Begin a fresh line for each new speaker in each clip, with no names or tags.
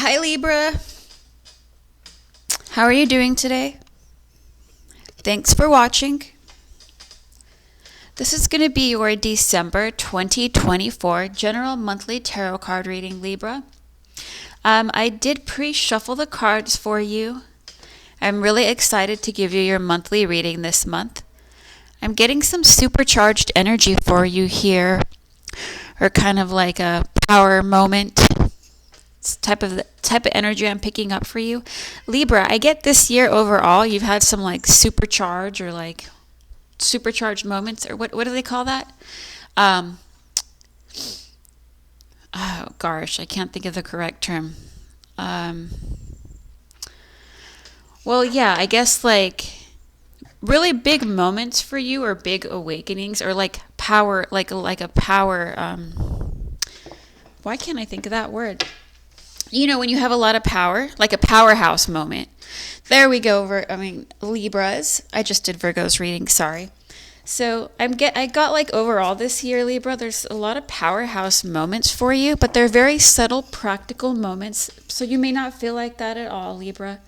Hi Libra, how are you doing today? Thanks for watching. This is going to be your December 2024 general monthly tarot card reading, Libra. I did pre-shuffle the cards for you. I'm really excited to give you your monthly reading this month. I'm getting some supercharged energy for you here, or kind of like a power moment. It's type of energy I'm picking up for you. Libra, I get this year overall you've had some like supercharge or like supercharged moments, or what do they call that? Oh gosh, I can't think of the correct term. Well, yeah, I guess like really big moments for you, or big awakenings, or like power, like a power. Why can't I think of that word? You know, when you have a lot of power, like a powerhouse moment. There we go. Libras. I just did Virgo's reading, sorry. So I got like overall this year, Libra, there's a lot of powerhouse moments for you, but they're very subtle, practical moments. So you may not feel like that at all, Libra,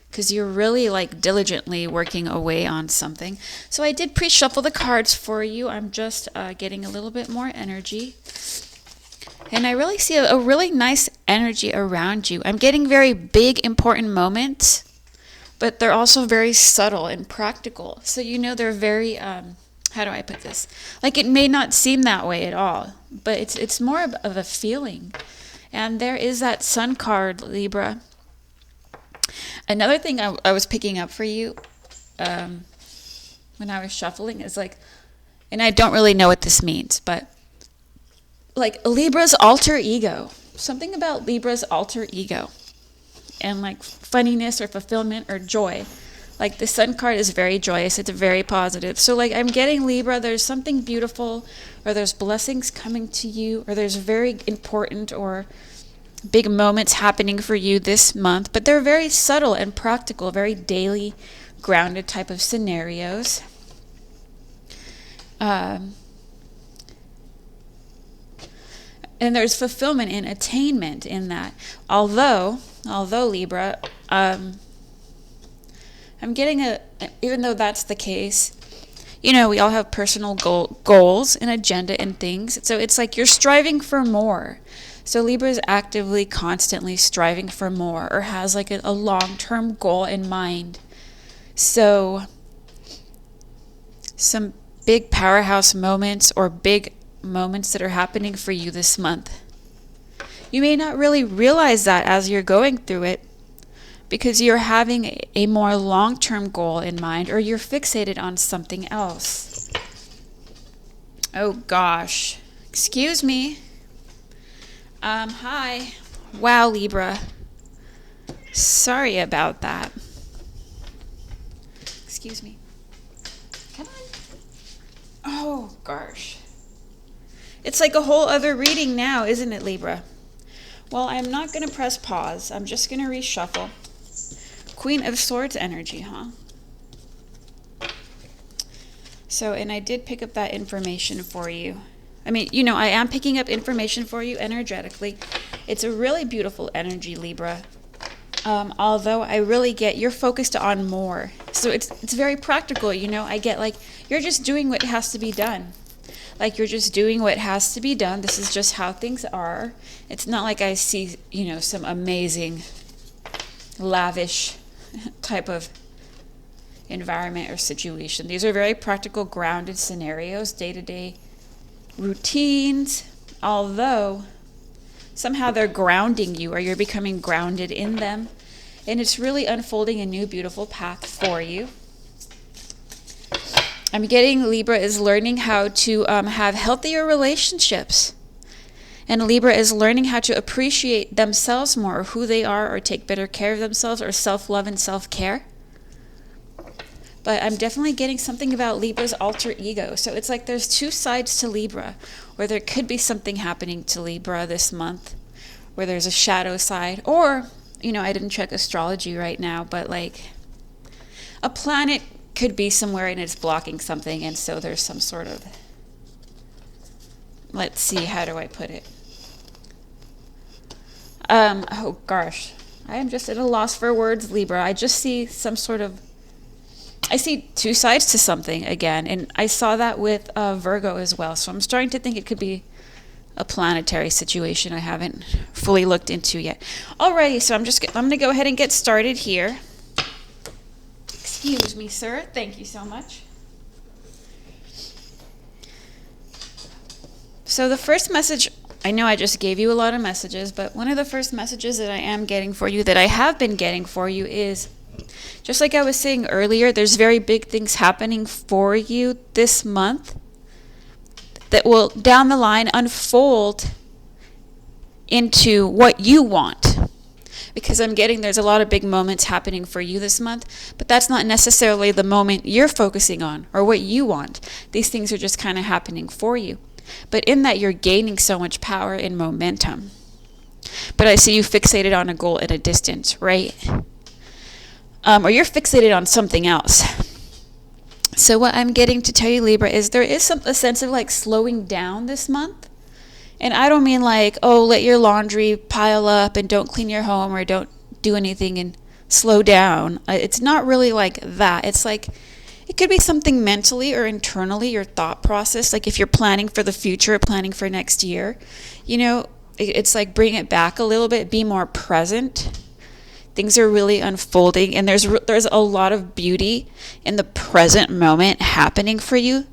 because you're really like diligently working away on something. So I did pre-shuffle the cards for you. I'm just getting a little bit more energy. And I really see a really nice energy around you. I'm getting very big, important moments, but they're also very subtle and practical. So you know they're very, how do I put this? Like it may not seem that way at all, but it's more of a feeling. And there is that Sun card, Libra. Another thing I was picking up for you when I was shuffling is like, and I don't really know what this means, but like Libra's alter ego. Something about Libra's alter ego and like funniness or fulfillment or joy. Like the Sun card is very joyous. It's very positive. So like I'm getting Libra, there's something beautiful, or there's blessings coming to you, or there's very important or big moments happening for you this month. But they're very subtle and practical, very daily, grounded type of scenarios. And there's fulfillment and attainment in that. Although Libra, I'm getting even though that's the case, you know, we all have personal goals and agenda and things. So it's like you're striving for more. So Libra is actively, constantly striving for more, or has like a long-term goal in mind. So some big powerhouse moments, or big moments that are happening for you this month. You may not really realize that as you're going through it, because you're having a more long-term goal in mind, or you're fixated on something else. Oh gosh, excuse me. Hi. Wow, Libra. Sorry about that. Excuse me. Come on. Oh gosh. It's like a whole other reading now, isn't it, Libra? Well, I'm not going to press pause. I'm just going to reshuffle. Queen of Swords energy, huh? So, and I did pick up that information for you. I mean, you know, I am picking up information for you energetically. It's a really beautiful energy, Libra. Although I really get you're focused on more. So it's very practical, you know. I get like you're just doing what has to be done. Like you're just doing what has to be done. This is just how things are. It's not like I see, you know, some amazing, lavish type of environment or situation. These are very practical, grounded scenarios, day-to-day routines, although somehow they're grounding you, or you're becoming grounded in them. And it's really unfolding a new, beautiful path for you. I'm getting Libra is learning how to have healthier relationships. And Libra is learning how to appreciate themselves more, or who they are, or take better care of themselves, or self-love and self-care. But I'm definitely getting something about Libra's alter ego. So it's like there's two sides to Libra, where there could be something happening to Libra this month, where there's a shadow side. Or, you know, I didn't check astrology right now, but like a planet could be somewhere and it's blocking something, and so there's some sort of, let's see, how do I put it? Oh gosh, I am just at a loss for words, Libra. I just see some sort of, I see two sides to something again, and I saw that with Virgo as well. So I'm starting to think it could be a planetary situation I haven't fully looked into yet. Alrighty, so I'm going to go ahead and get started here. Excuse me, sir. Thank you so much. So the first message, I know I just gave you a lot of messages, but one of the first messages that I am getting for you, that I have been getting for you, is, just like I was saying earlier, there's very big things happening for you this month that will, down the line, unfold into what you want. Because I'm getting there's a lot of big moments happening for you this month, but that's not necessarily the moment you're focusing on or what you want. These things are just kind of happening for you. But in that, you're gaining so much power and momentum. But I see you fixated on a goal at a distance, right? Or you're fixated on something else. So what I'm getting to tell you, Libra, is there is a sense of like slowing down this month. And I don't mean like, oh, let your laundry pile up and don't clean your home or don't do anything and slow down. It's not really like that. It's like, it could be something mentally or internally, your thought process. Like if you're planning for the future, planning for next year, you know, it's like bring it back a little bit, be more present. Things are really unfolding, and there's a lot of beauty in the present moment happening for you.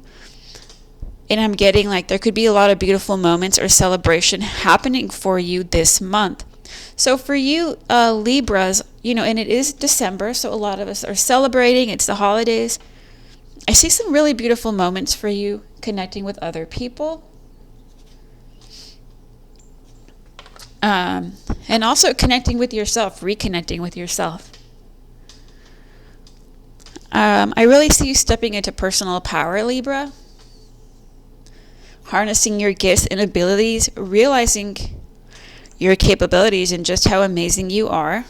And I'm getting like there could be a lot of beautiful moments or celebration happening for you this month. So for you, Libras, you know, and it is December, so a lot of us are celebrating. It's the holidays. I see some really beautiful moments for you connecting with other people. And also connecting with yourself, reconnecting with yourself. I really see you stepping into personal power, Libra. Harnessing your gifts and abilities, realizing your capabilities and just how amazing you are.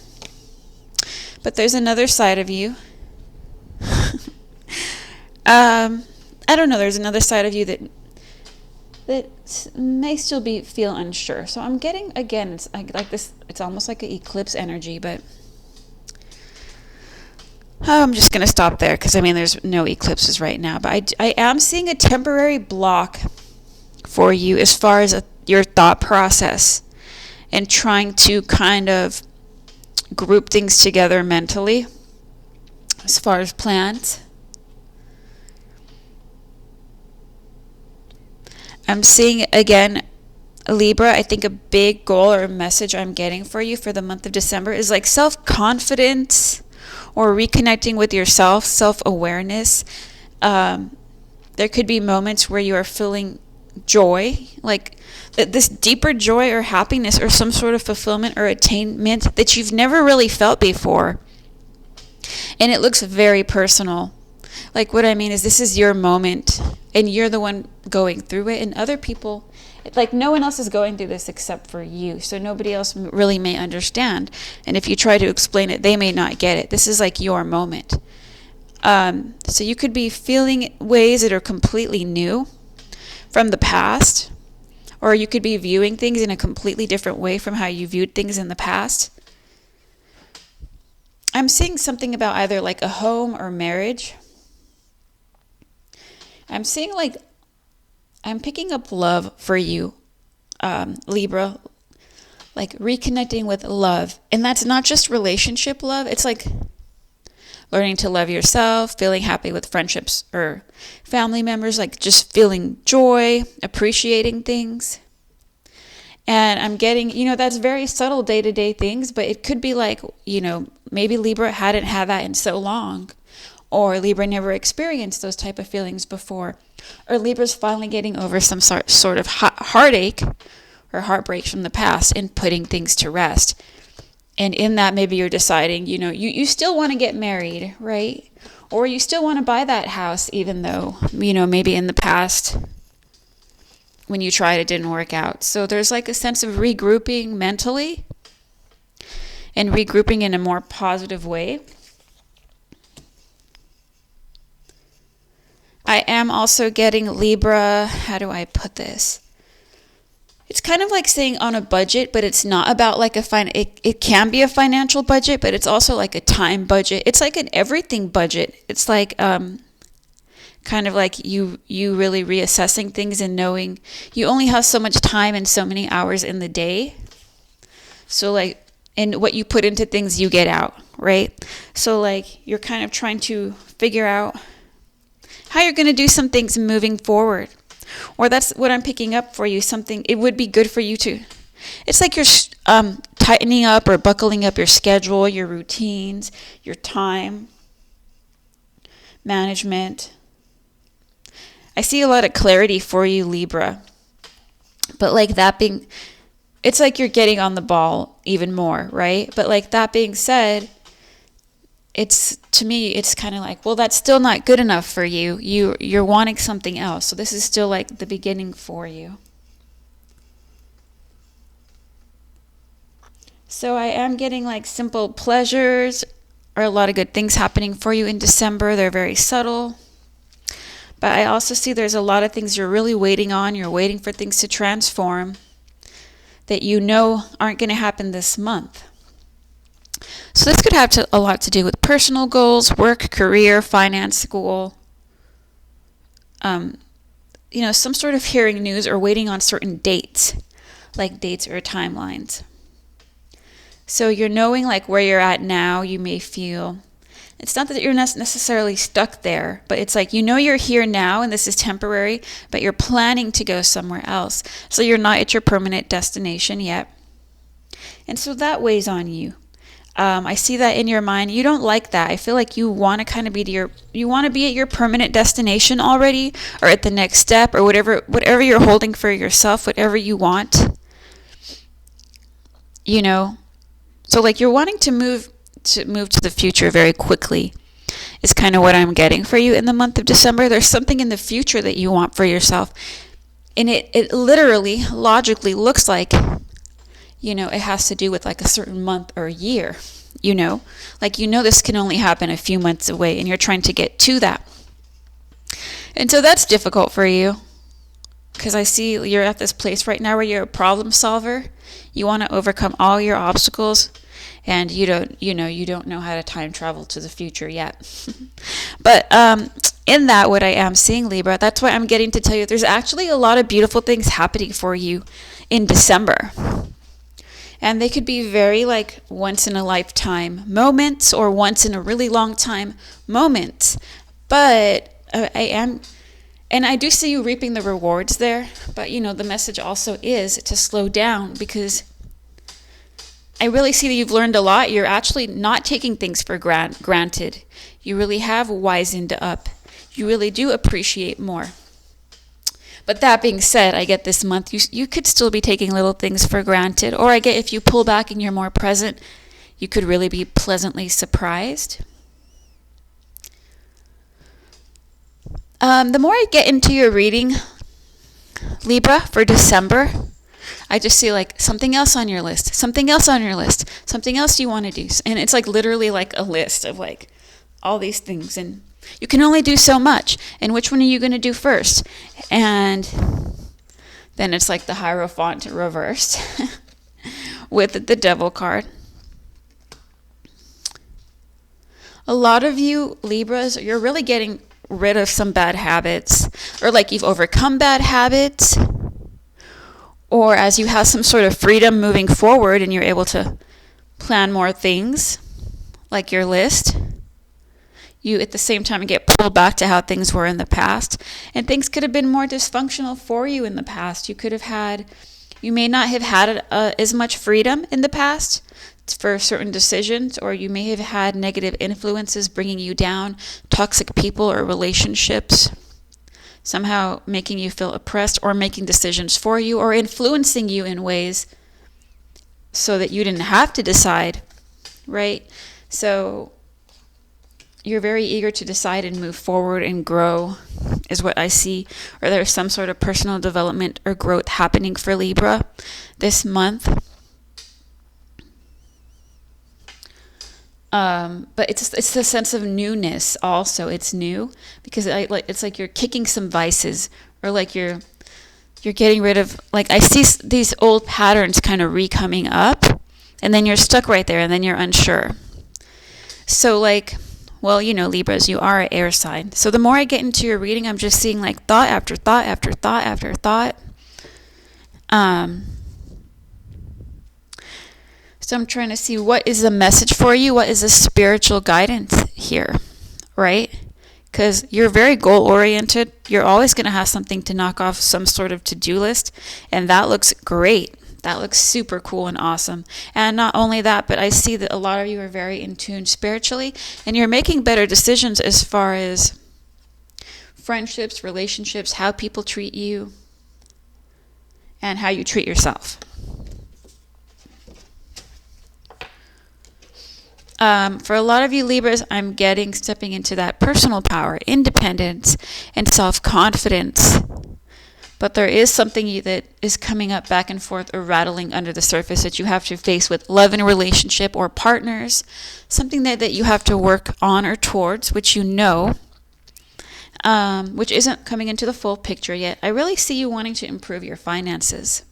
But there's another side of you. I don't know, there's another side of you that may still feel unsure. So I'm getting, again, it's like this, it's almost like an eclipse energy, but I'm just going to stop there because, I mean, there's no eclipses right now. But I am seeing a temporary block for you as far as your thought process and trying to kind of group things together mentally as far as plans. I'm seeing, again, Libra, I think a big goal or a message I'm getting for you for the month of December is like self-confidence or reconnecting with yourself, self-awareness. There could be moments where you are feeling joy, like this deeper joy or happiness or some sort of fulfillment or attainment that you've never really felt before. And it looks very personal. Like what I mean is this is your moment and you're the one going through it, and other people, like no one else is going through this except for you. So nobody else really may understand. And if you try to explain it, they may not get it. This is like your moment. So you could be feeling ways that are completely new from the past, or you could be viewing things in a completely different way from how you viewed things in the past. I'm seeing something about either like a home or marriage. I'm seeing like, I'm picking up love for you, Libra, like reconnecting with love. And that's not just relationship love. It's like learning to love yourself, feeling happy with friendships or family members, like just feeling joy, appreciating things. And I'm getting, you know, that's very subtle day-to-day things, but it could be like, you know, maybe Libra hadn't had that in so long, or Libra never experienced those type of feelings before, or Libra's finally getting over some sort of heartache or heartbreak from the past and putting things to rest. And in that, maybe you're deciding, you know, you still want to get married, right? Or you still want to buy that house, even though, you know, maybe in the past when you tried it didn't work out. So there's like a sense of regrouping mentally and regrouping in a more positive way. I am also getting Libra, how do I put this? it's kind of like saying on a budget, but it's not about like it can be a financial budget, but it's also like a time budget. It's like an everything budget. It's like kind of like you really reassessing things and knowing you only have so much time and so many hours in the day. So like, and what you put into things you get out, right? So like you're kind of trying to figure out how you're going to do some things moving forward. Or that's what I'm picking up for you. Something it would be good for you to. It's like you're tightening up or buckling up your schedule, your routines, your time management. I see a lot of clarity for you, Libra. But like that being, it's like you're getting on the ball even more, right? But like that being said, it's, to me, it's kind of like, well, that's still not good enough for you. You're wanting something else. So this is still like the beginning for you. So I am getting like simple pleasures or a lot of good things happening for you in December. They're very subtle. But I also see there's a lot of things you're really waiting on. You're waiting for things to transform that you know aren't going to happen this month. So this could have a lot to do with personal goals, work, career, finance, school, some sort of hearing news or waiting on certain dates, like dates or timelines. So you're knowing like where you're at now, you may feel, it's not that you're not necessarily stuck there, but it's like, you're here now and this is temporary, but you're planning to go somewhere else. So you're not at your permanent destination yet. And so that weighs on you. I see that in your mind. You don't like that. I feel like you want to kind of you want to be at your permanent destination already, or at the next step, or whatever you're holding for yourself, whatever you want. So like you're wanting to move to the future very quickly is kind of what I'm getting for you in the month of December. There's something in the future that you want for yourself. And it literally, logically looks like, it has to do with like a certain month or year, like, this can only happen a few months away and you're trying to get to that. And so that's difficult for you because I see you're at this place right now where you're a problem solver. You want to overcome all your obstacles and you don't know how to time travel to the future yet. But in that, what I am seeing, Libra, that's why I'm getting to tell you there's actually a lot of beautiful things happening for you in December. And they could be very like once in a lifetime moments or once in a really long time moments. But I do see you reaping the rewards there. But the message also is to slow down because I really see that you've learned a lot. You're actually not taking things for granted. You really have wisened up. You really do appreciate more. But that being said, I get this month, you could still be taking little things for granted. Or I get if you pull back and you're more present, you could really be pleasantly surprised. The more I get into your reading, Libra, for December, I just see like something else on your list, something else on your list, something else you want to do. And it's like literally like a list of like all these things. And you can only do so much. And which one are you going to do first? And then it's like the Hierophant reversed with the Devil card. A lot of you Libras, you're really getting rid of some bad habits, or like you've overcome bad habits, or as you have some sort of freedom moving forward and you're able to plan more things, like your list. You at the same time get pulled back to how things were in the past, and things could have been more dysfunctional for you in the past. You may not have had as much freedom in the past for certain decisions, or you may have had negative influences bringing you down, toxic people or relationships, somehow making you feel oppressed or making decisions for you or influencing you in ways so that you didn't have to decide, right? So you're very eager to decide and move forward and grow is what I see, or there's some sort of personal development or growth happening for Libra this month. But it's the sense of newness also. It's new because it's like you're kicking some vices, or like you're You're getting rid of, like, I see these old patterns kind of re-coming up, and then you're stuck right there, and then you're unsure. So, like, well, Libras, you are an air sign. So the more I get into your reading, I'm just seeing, like, thought after thought after thought after thought. So I'm trying to see, what is the message for you? What is the spiritual guidance here, right? Because you're very goal-oriented. You're always going to have something to knock off, some sort of to-do list, and that looks great. That looks super cool and awesome. And not only that, but I see that a lot of you are very in tune spiritually, and you're making better decisions as far as friendships, relationships, how people treat you, and how you treat yourself. For a lot of you Libras, I'm stepping into that personal power, independence, and self-confidence. But there is something that is coming up back and forth or rattling under the surface that you have to face with love and relationship or partners. Something that you have to work on or towards, which which isn't coming into the full picture yet. I really see you wanting to improve your finances.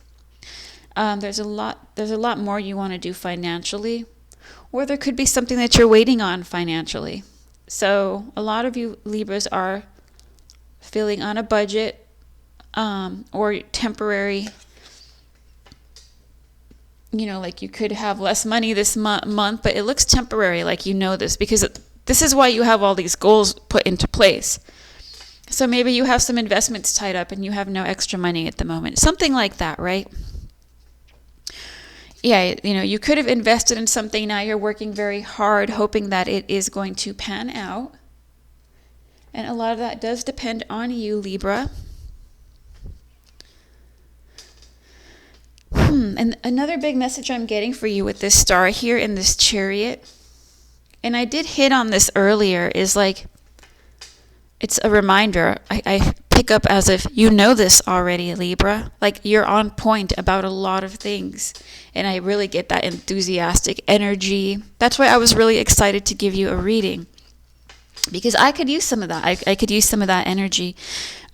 There's a lot more you want to do financially. Or there could be something that you're waiting on financially. So a lot of you Libras are feeling on a budget, or temporary, like you could have less money this month, but it looks temporary, like this, because this is why you have all these goals put into place. So maybe you have some investments tied up and you have no extra money at the moment. Something like that, right? Yeah, you could have invested in something. Now you're working very hard, hoping that it is going to pan out. And a lot of that does depend on you, Libra. And another big message I'm getting for you with this star here in this Chariot, and I did hit on this earlier, is like, it's a reminder. I pick up as if you know this already, Libra. Like, you're on point about a lot of things. And I really get that enthusiastic energy. That's why I was really excited to give you a reading, because I could use some of that. I could use some of that energy.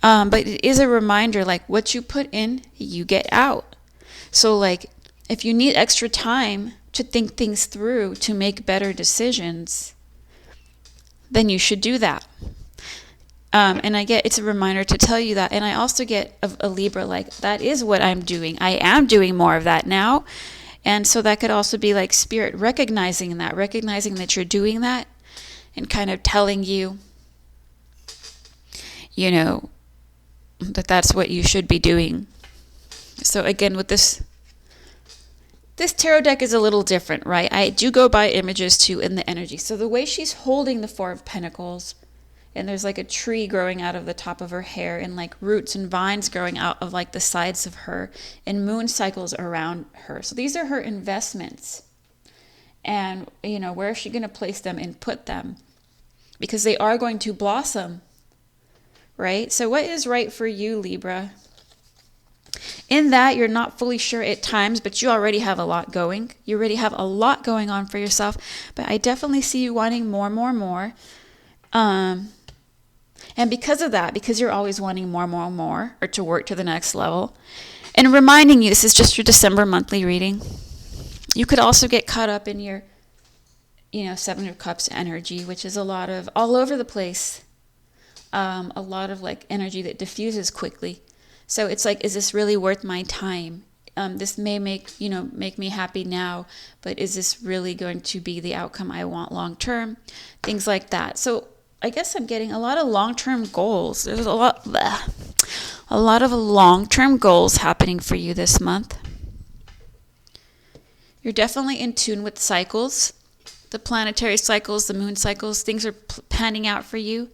But it is a reminder, like, what you put in, you get out. So, like, if you need extra time to think things through, to make better decisions, then you should do that. And I get, it's a reminder to tell you that. And I also get a Libra, like, that is what I'm doing. I am doing more of that now. And so that could also be like Spirit recognizing that you're doing that, and kind of telling you, that that's what you should be doing. So again, with this tarot deck is a little different, right? I do go by images too in the energy. So the way she's holding the Four of Pentacles, and there's like a tree growing out of the top of her hair, and like roots and vines growing out of like the sides of her, and moon cycles around her. So these are her investments. And, where is she going to place them and put them? Because they are going to blossom, right? So what is right for you, Libra? In that, you're not fully sure at times, but you already have a lot going. You already have a lot going on for yourself. But I definitely see you wanting more. And because of that, because you're always wanting more, or to work to the next level, and reminding you, this is just your December monthly reading. You could also get caught up in your, Seven of Cups energy, which is a lot of all over the place. A lot of like energy that diffuses quickly. So it's like, is this really worth my time? This may make me happy now, but is this really going to be the outcome I want long term? Things like that. So I guess I'm getting a lot of long-term goals. There's a lot of long-term goals happening for you this month. You're definitely in tune with cycles, the planetary cycles, the moon cycles. Things are panning out for you.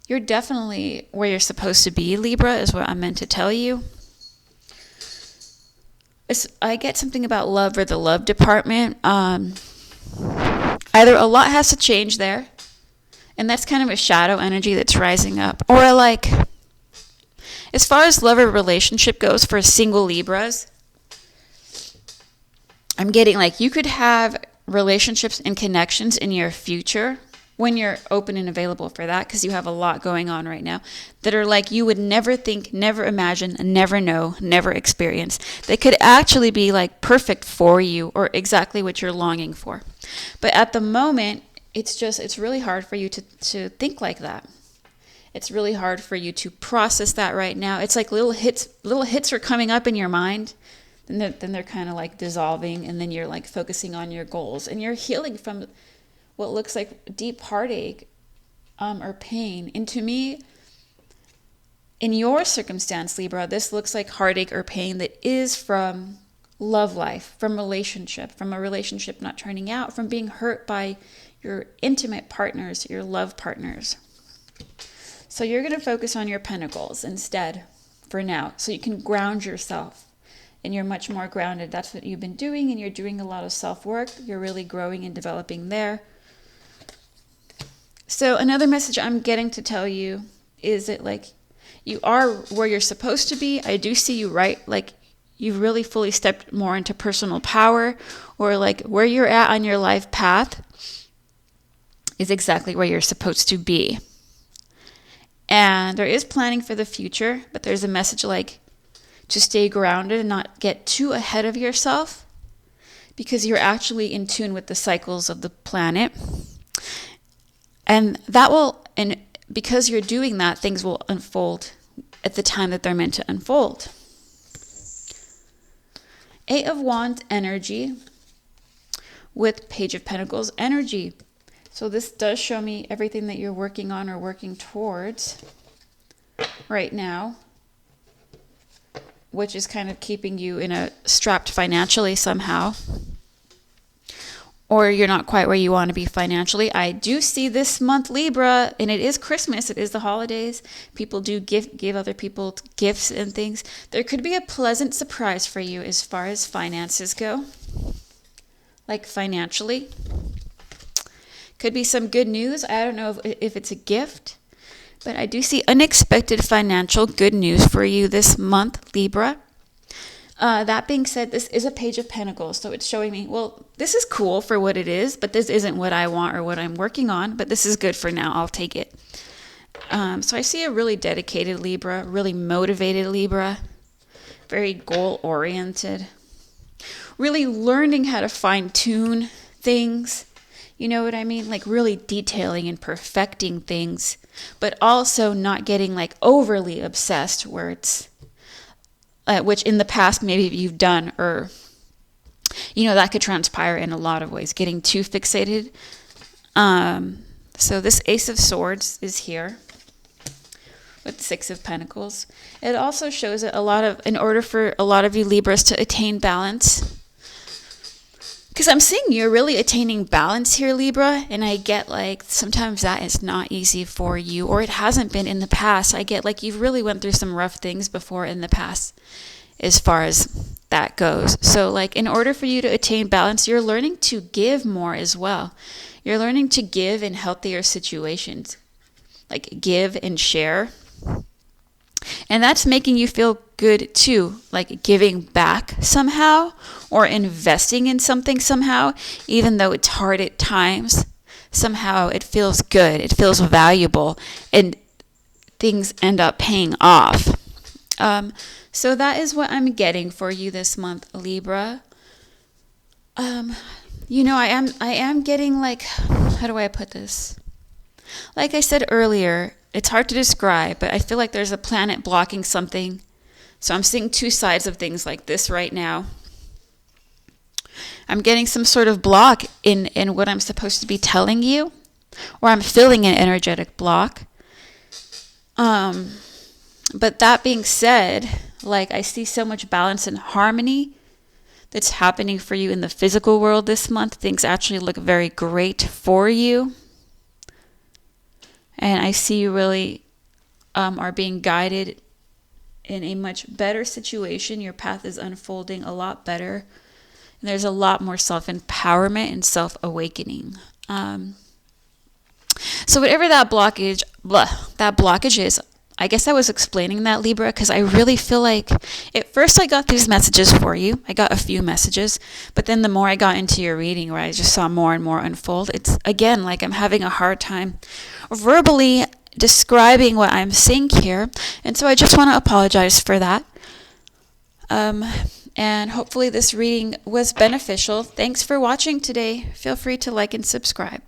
You're definitely where you're supposed to be, Libra, is what I meant to tell you. I get something about love or the love department. Either a lot has to change there, and that's kind of a shadow energy that's rising up. Or like, as far as love or relationship goes for single Libras, I'm getting like you could have relationships and connections in your future when you're open and available for that, because you have a lot going on right now that are like you would never think, never imagine, never know, never experience. They could actually be like perfect for you or exactly what you're longing for. But at the moment, it's really hard for you to think like that. It's really hard for you to process that right now. It's like little hits are coming up in your mind, then they're kind of like dissolving, and then you're like focusing on your goals, and you're healing from what looks like deep heartache or pain. And to me, in your circumstance, Libra, this looks like heartache or pain that is from love life, from a relationship not turning out, from being hurt by your intimate partners, your love partners. So you're going to focus on your pentacles instead for now, so you can ground yourself. And you're much more grounded. That's what you've been doing, and you're doing a lot of self-work. You're really growing and developing there. So another message I'm getting to tell you is that like you are where you're supposed to be. I do see you like you've really fully stepped more into personal power, or like where you're at on your life path is exactly where you're supposed to be. And there is planning for the future, but there's a message like to stay grounded and not get too ahead of yourself, because you're actually in tune with the cycles of the planet. And because you're doing that, things will unfold at the time that they're meant to unfold. 8 of Wands energy with Page of Pentacles energy. So this does show me everything that you're working on or working towards right now, which is kind of keeping you strapped financially somehow. Or you're not quite where you want to be financially. I do see this month, Libra, and it is Christmas. It is the holidays. People do give other people gifts and things. There could be a pleasant surprise for you as far as finances go. Like financially. Could be some good news. I don't know if it's a gift. But I do see unexpected financial good news for you this month, Libra. That being said, this is a Page of Pentacles, so it's showing me, well, this is cool for what it is, but this isn't what I want or what I'm working on, but this is good for now. I'll take it. So I see a really dedicated Libra, really motivated Libra, very goal-oriented, really learning how to fine-tune things. You know what I mean? Like really detailing and perfecting things, but also not getting like overly obsessed where it's which in the past maybe you've done, or that could transpire in a lot of ways, getting too fixated. So this Ace of Swords is here with 6 of Pentacles. It also shows that in order for a lot of you Libras to attain balance, because I'm seeing you're really attaining balance here, Libra, and I get like sometimes that is not easy for you, or it hasn't been in the past. I get like you've really went through some rough things before in the past as far as that goes. So like in order for you to attain balance, you're learning to give more as well. You're learning to give in healthier situations, like give and share. And that's making you feel good too, like giving back somehow or investing in something somehow, even though it's hard at times. Somehow it feels good, it feels valuable, and things end up paying off. So that is what I'm getting for you this month, Libra. I am getting like, how do I put this? Like I said earlier, it's hard to describe, but I feel like there's a planet blocking something. So I'm seeing 2 sides of things like this right now. I'm getting some sort of block in what I'm supposed to be telling you, or I'm feeling an energetic block. But that being said, like I see so much balance and harmony that's happening for you in the physical world this month. Things actually look very great for you. And I see you really are being guided in a much better situation. Your path is unfolding a lot better. And there's a lot more self-empowerment and self-awakening. So whatever that blockage is, I guess I was explaining that, Libra, because I really feel like at first I got these messages for you. I got a few messages, but then the more I got into your reading, where I just saw more and more unfold, it's again like I'm having a hard time verbally describing what I'm seeing here. And so I just want to apologize for that. And hopefully this reading was beneficial. Thanks for watching today. Feel free to like and subscribe.